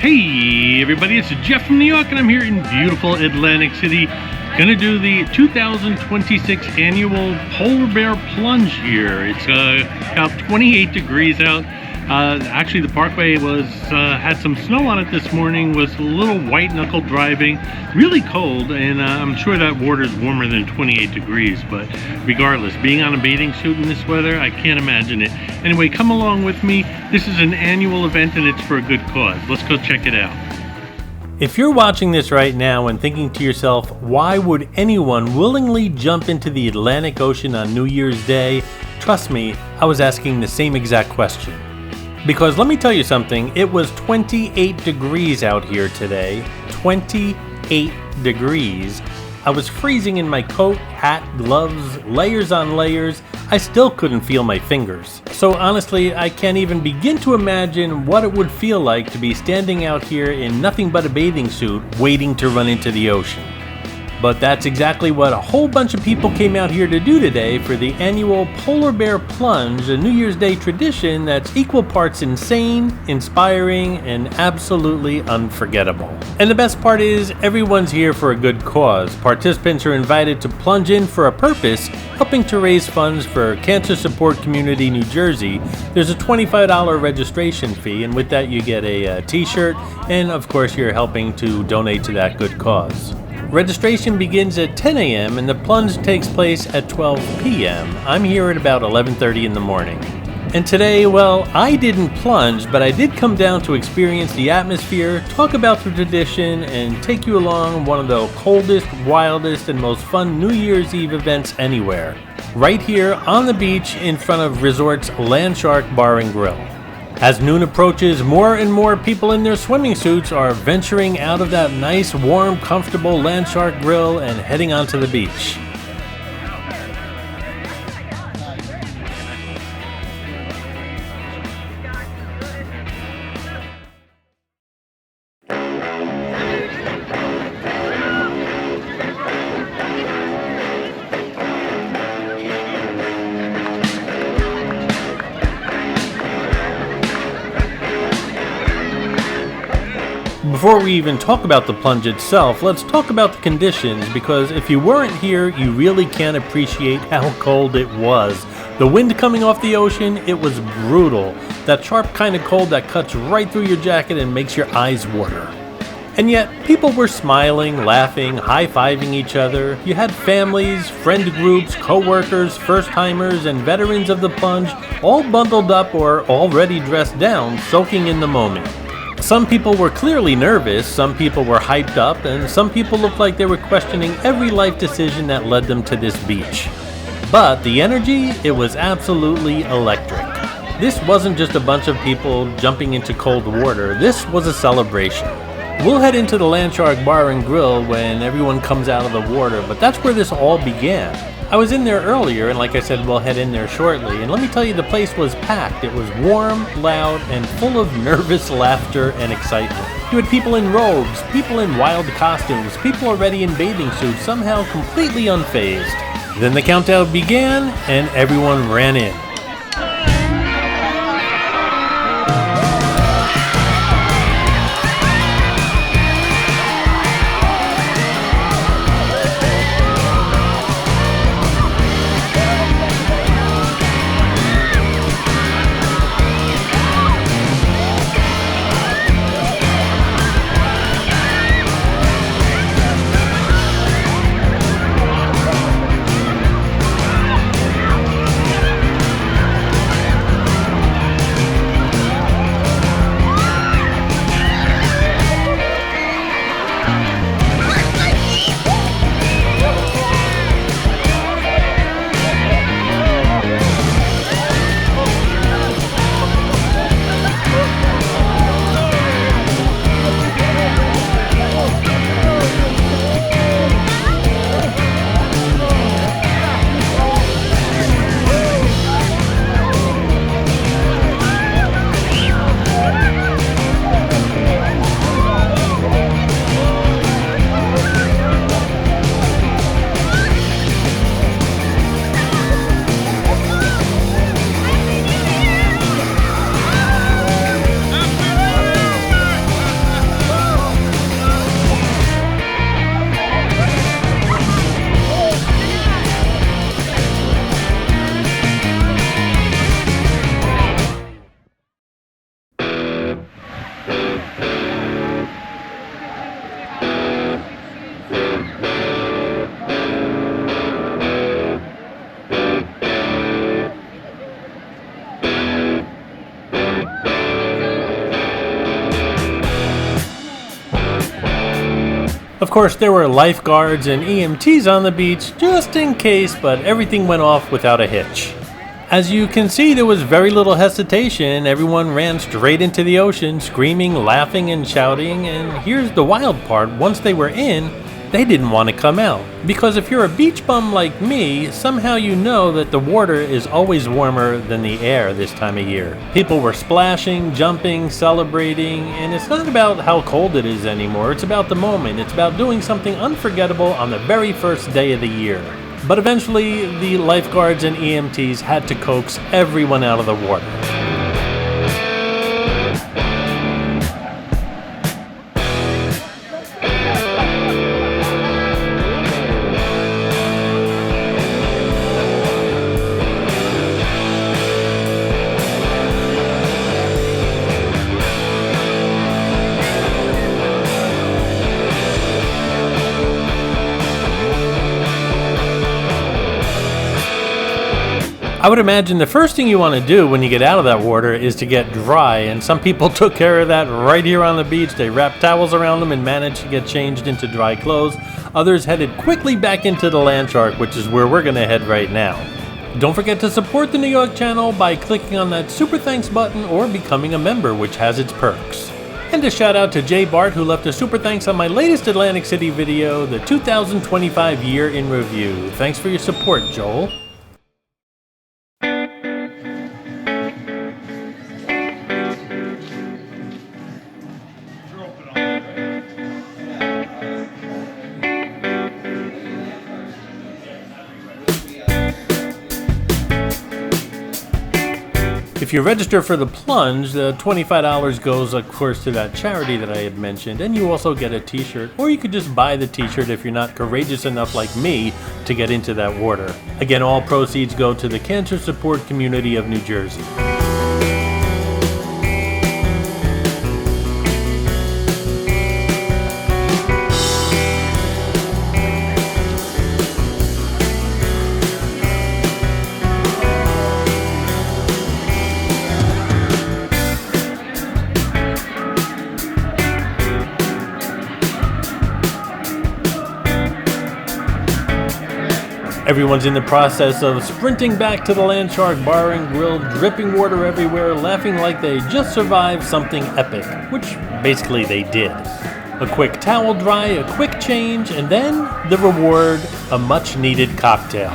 Hey everybody, it's Jeff from New York and I'm here in beautiful Atlantic City. Gonna do the 2026 annual Polar Bear Plunge here. It's about 28 degrees out. Actually the parkway had some snow on it this morning, was a little white knuckle driving, really cold, and I'm sure that water's warmer than 28 degrees, but regardless, being on a bathing suit in this weather, I can't imagine it. Anyway, come along with me. This is an annual event and it's for a good cause. Let's go check it out. If you're watching this right now and thinking to yourself, why would anyone willingly jump into the Atlantic Ocean on New Year's Day? Trust me, I was asking the same exact question. Because let me tell you something, it was 28 degrees out here today. 28 degrees. I was freezing in my coat, hat, gloves, layers on layers. I still couldn't feel my fingers. So honestly, I can't even begin to imagine what it would feel like to be standing out here in nothing but a bathing suit, waiting to run into the ocean. But that's exactly what a whole bunch of people came out here to do today for the annual Polar Bear Plunge, a New Year's Day tradition that's equal parts insane, inspiring, and absolutely unforgettable. And the best part is, everyone's here for a good cause. Participants are invited to plunge in for a purpose, helping to raise funds for Cancer Support Community New Jersey. There's a $25 registration fee, and with that you get a t-shirt, and of course you're helping to donate to that good cause. Registration begins at 10 a.m. and the plunge takes place at 12 p.m. I'm here at about 11:30 in the morning. And today, well, I didn't plunge, but I did come down to experience the atmosphere, talk about the tradition, and take you along one of the coldest, wildest, and most fun New Year's Eve events anywhere. Right here on the beach in front of Resort's LandShark Bar Grill. As noon approaches, more and more people in their swimming suits are venturing out of that nice, warm, comfortable LandShark grill and heading onto the beach. Before we even talk about the plunge itself, let's talk about the conditions, because if you weren't here, you really can't appreciate how cold it was. The wind coming off the ocean, it was brutal. That sharp kind of cold that cuts right through your jacket and makes your eyes water. And yet, people were smiling, laughing, high-fiving each other. You had families, friend groups, co-workers, first-timers, and veterans of the plunge all bundled up or already dressed down, soaking in the moment. Some people were clearly nervous, some people were hyped up, and some people looked like they were questioning every life decision that led them to this beach. But the energy, it was absolutely electric. This wasn't just a bunch of people jumping into cold water, this was a celebration. We'll head into the LandShark Bar and Grill when everyone comes out of the water, but that's where this all began. I was in there earlier, and like I said, we'll head in there shortly, and let me tell you, the place was packed. It was warm, loud, and full of nervous laughter and excitement. You had people in robes, people in wild costumes, people already in bathing suits, somehow completely unfazed. Then the countdown began, and everyone ran in. Of course, there were lifeguards and EMTs on the beach just in case, but everything went off without a hitch. As you can see, there was very little hesitation. Everyone ran straight into the ocean, screaming, laughing, and shouting. And here's the wild part. Once they were in, they didn't want to come out. Because if you're a beach bum like me, somehow you know that the water is always warmer than the air this time of year. People were splashing, jumping, celebrating, and it's not about how cold it is anymore. It's about the moment. It's about doing something unforgettable on the very first day of the year. But eventually, the lifeguards and EMTs had to coax everyone out of the water. I would imagine the first thing you want to do when you get out of that water is to get dry, and some people took care of that right here on the beach. They wrapped towels around them and managed to get changed into dry clothes. Others headed quickly back into the LandShark, which is where we're going to head right now. Don't forget to support the Nu Yawk channel by clicking on that super thanks button or becoming a member, which has its perks. And a shout out to Jay Bart, who left a super thanks on my latest Atlantic City video, the 2025 year in review. Thanks for your support, Joel. If you register for the plunge, the $25 goes, of course, to that charity that I had mentioned, and you also get a t-shirt, or you could just buy the t-shirt if you're not courageous enough like me to get into that water. Again, all proceeds go to the cancer support community of New Jersey. Everyone's in the process of sprinting back to the LandShark Bar and Grill, dripping water everywhere, laughing like they just survived something epic, which basically they did. A quick towel dry, a quick change, and then the reward, a much-needed cocktail.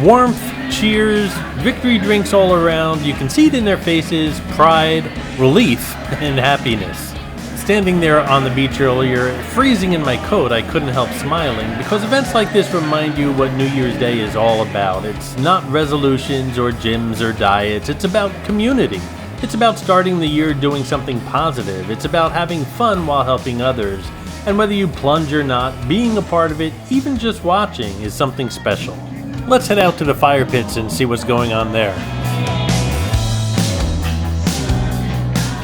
Warmth, cheers, victory drinks all around. You can see it in their faces, pride, relief, and happiness. Standing there on the beach earlier, freezing in my coat, I couldn't help smiling because events like this remind you what New Year's Day is all about. It's not resolutions or gyms or diets. It's about community. It's about starting the year doing something positive. It's about having fun while helping others. And whether you plunge or not, being a part of it, even just watching, is something special. Let's head out to the fire pits and see what's going on there.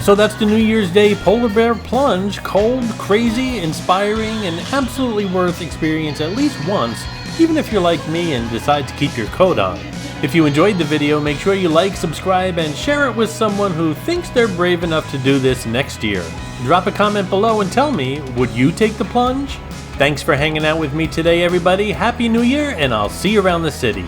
So that's the New Year's Day Polar Bear Plunge. Cold, crazy, inspiring, and absolutely worth experience at least once, even if you're like me and decide to keep your coat on. If you enjoyed the video, make sure you like, subscribe, and share it with someone who thinks they're brave enough to do this next year. Drop a comment below and tell me, would you take the plunge? Thanks for hanging out with me today, everybody. Happy New Year, and I'll see you around the city.